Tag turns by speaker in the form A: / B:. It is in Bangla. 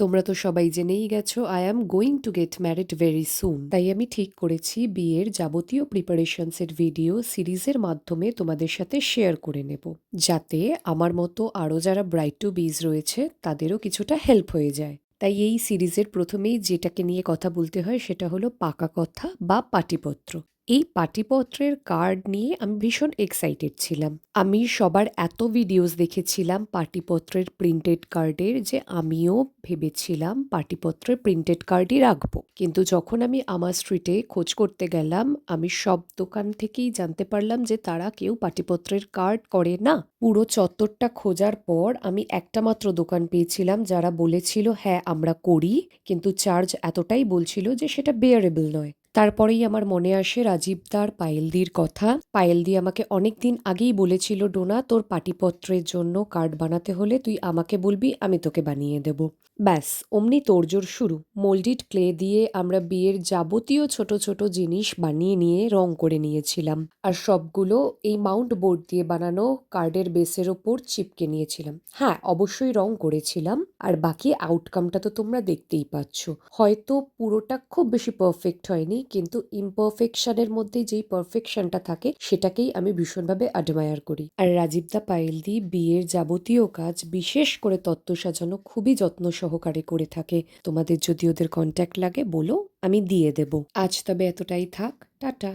A: তোমরা তো সবাই জেনেই গেছো I am going to get married very soon. তাই আমি ঠিক করেছি বিয়ের যাবতীয় প্রিপারেশনসের ভিডিও সিরিজের মাধ্যমে তোমাদের সাথে শেয়ার করে নেব, যাতে আমার মতো আরও যারা ব্রাইড টু বিজ রয়েছে তাদেরও কিছুটা হেল্প হয়ে যায়। তাই এই সিরিজের প্রথমেই যেটাকে নিয়ে কথা বলতে হয় সেটা হলো পাকা কথা বা পাটিপত্র। এই পাটিপত্রের কার্ড নিয়ে আমি ভীষণ এক্সাইটেড ছিলাম। আমি সবার এত ভিডিওস দেখেছিলাম পাটিপত্রের প্রিন্টেড কার্ডের যে আমিও ভেবেছিলাম পাটিপত্রের প্রিন্টেড কার্ডই রাখবো। কিন্তু যখন আমি আমার স্ট্রিটে খোঁজ করতে গেলাম আমি সব দোকান থেকেই জানতে পারলাম যে তারা কেউ পাটিপত্রের কার্ড করে না। পুরো চত্বরটা খোঁজার পর আমি একটা মাত্র দোকান পেয়েছিলাম যারা বলেছিল হ্যাঁ আমরা করি, কিন্তু চার্জ এতটাই বলছিল যে সেটা বেয়ারেবল নয়। তারপরেই আমার মনে আসে রাজীবদার পায়েলদির কথা। পায়েলদি আমাকে অনেকদিন আগেই বলেছিল ডোনা তোর পাটিপত্রের জন্য কার্ড বানাতে হলে তুই আমাকে বলবি আমি তোকে বানিয়ে দেব। ব্যাস অমনি তোড়জোড় শুরু। মোল্ডিড ক্লে দিয়ে আমরা বিয়ের যাবতীয় ছোট ছোট জিনিস বানিয়ে নিয়ে রং করে নিয়েছিলাম, আর সবগুলো এই মাউন্ট বোর্ড দিয়ে বানানো কার্ডের বেসের ওপর চিপকে নিয়েছিলাম। হ্যাঁ অবশ্যই রং করেছিলাম, আর বাকি আউটকামটা তো তোমরা দেখতেই পাচ্ছ। হয়তো পুরোটা খুব বেশি পারফেক্ট হয়নি, কিন্তু ইমপারফেকশনের মধ্যে যেই পারফেকশনটা থাকে সেটাকেই আমি ভীষণভাবে অ্যাডমায়ার করি। আর রাজীবদা পায়েলদি বিয়ের যাবতীয় কাজ বিশেষ করে তত্ত্ব সাজানো খুবই যত্ন সহকারে করে থাকে। তোমাদের যদি ওদের কন্ট্যাক্ট লাগে বলো, আমি দিয়ে দেব। আজ তবে এতটাই থাক, টাটা।